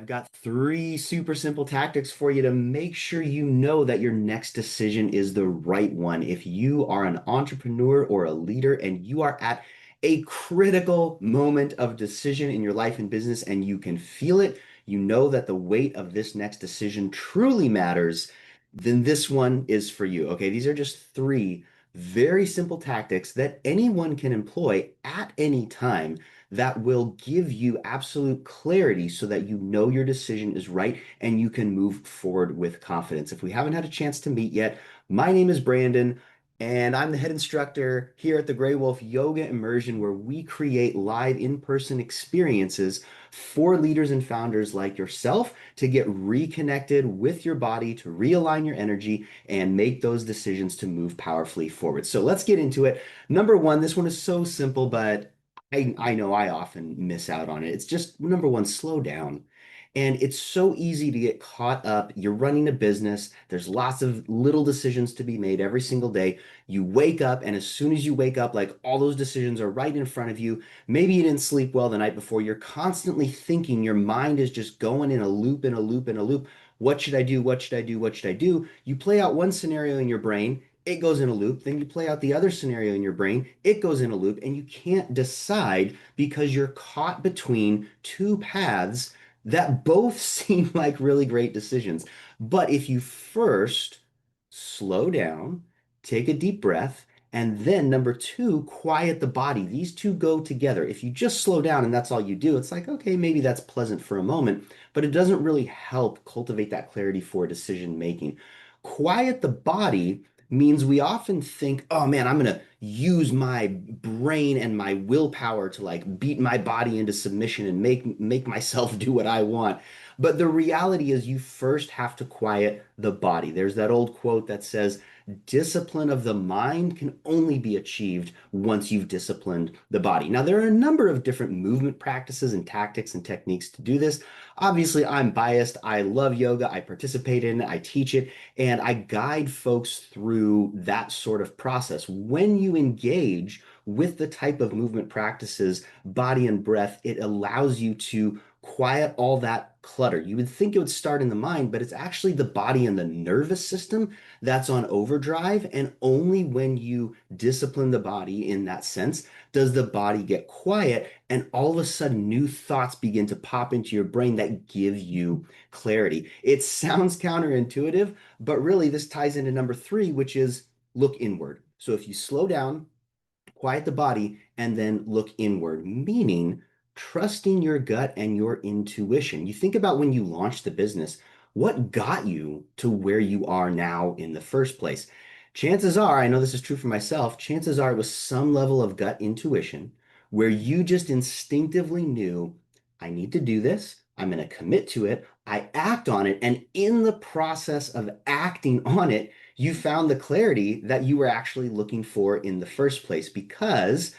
I've got three super simple tactics for you to make sure you know that your next decision is the right one. If you are an entrepreneur or a leader and you are at a critical moment of decision in your life and business and you can feel it, you know that the weight of this next decision truly matters, then this one is for you. Okay, these are just three very simple tactics that anyone can employ at any time that will give you absolute clarity so that you know your decision is right and you can move forward with confidence. If we haven't had a chance to meet yet, my name is Brandon. And I'm the head instructor here at the Grey Wolf Yoga Immersion, where we create live in-person experiences for leaders and founders like yourself to get reconnected with your body, to realign your energy, and make those decisions to move powerfully forward. So let's get into it. Number one, this one is so simple, but I know I often miss out on it. It's just number one, slow down. And it's so easy to get caught up. You're running a business. There's lots of little decisions to be made every single day. You wake up, and as soon as you wake up, like all those decisions are right in front of you. Maybe you didn't sleep well the night before. You're constantly thinking. Your mind is just going in a loop, in a loop, in a loop. What should I do? What should I do? What should I do? You play out one scenario in your brain, it goes in a loop. Then you play out the other scenario in your brain, it goes in a loop, and you can't decide because you're caught between two paths that both seem like really great decisions. But if you first slow down, take a deep breath, and then number two, quiet the body. These two go together. If you just slow down and that's all you do, it's like, okay, maybe that's pleasant for a moment, but it doesn't really help cultivate that clarity for decision making. Quiet the body means we often think, oh man, I'm going to use my brain and my willpower to like beat my body into submission and make myself do what I want. But the reality is you first have to quiet the body. There's that old quote that says, discipline of the mind can only be achieved once you've disciplined the body. Now, there are a number of different movement practices and tactics and techniques to do this. Obviously, I'm biased. I love yoga. I participate in it. I teach it. And I guide folks through that sort of process. When you engage with the type of movement practices, body and breath, it allows you to quiet all that clutter. You would think it would start in the mind, but it's actually the body and the nervous system that's on overdrive. And only when you discipline the body in that sense does the body get quiet. And all of a sudden, new thoughts begin to pop into your brain that give you clarity. It sounds counterintuitive, but really, this ties into number three, which is look inward. So if you slow down, quiet the body, and then look inward, meaning trusting your gut and your intuition. You think about when you launched the business, what got you to where you are now in the first place? Chances are, I know this is true for myself, chances are it was some level of gut intuition where you just instinctively knew, I need to do this. I'm going to commit to it. I act on it. And in the process of acting on it, you found the clarity that you were actually looking for in the first place because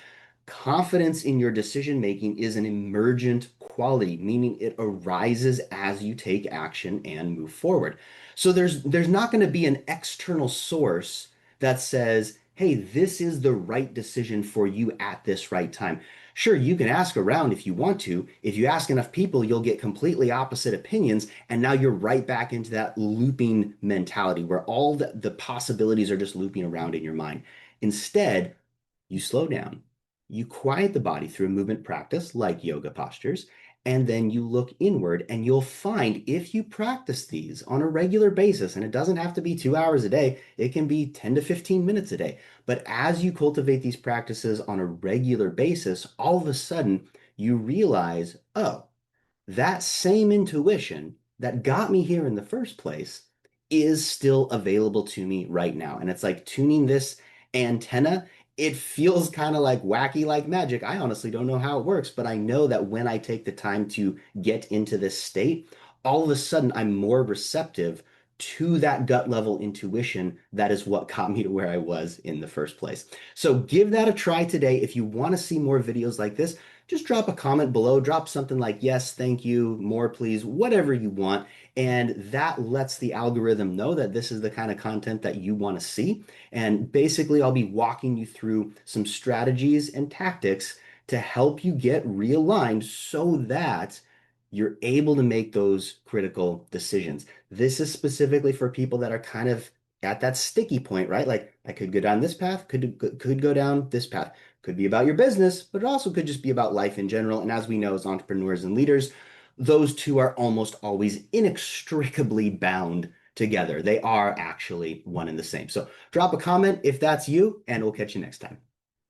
confidence in your decision making is an emergent quality, meaning it arises as you take action and move forward. So there's not going to be an external source that says, "Hey, this is the right decision for you at this right time." Sure, you can ask around if you want to. If you ask enough people, you'll get completely opposite opinions, and now you're right back into that looping mentality where all the possibilities are just looping around in your mind. Instead, you slow down, you quiet the body through a movement practice like yoga postures, and then you look inward and you'll find if you practice these on a regular basis, and it doesn't have to be 2 hours a day, it can be 10 to 15 minutes a day. But as you cultivate these practices on a regular basis, all of a sudden you realize, oh, that same intuition that got me here in the first place is still available to me right now. And it's like tuning this antenna. It feels kind of like wacky, like magic. I honestly don't know how it works, but I know that when I take the time to get into this state, all of a sudden I'm more receptive to that gut level intuition. That is what got me to where I was in the first place. So give that a try today. If you want to see more videos like this, just drop a comment below, drop something like yes, thank you, more please, whatever you want. And that lets the algorithm know that this is the kind of content that you want to see. And basically, I'll be walking you through some strategies and tactics to help you get realigned so that you're able to make those critical decisions. This is specifically for people that are kind of at that sticky point, right? Like I could go down this path, could go down this path. Could be about your business, but it also could just be about life in general. And as we know, as entrepreneurs and leaders, those two are almost always inextricably bound together. They are actually one and the same. So drop a comment if that's you, and we'll catch you next time.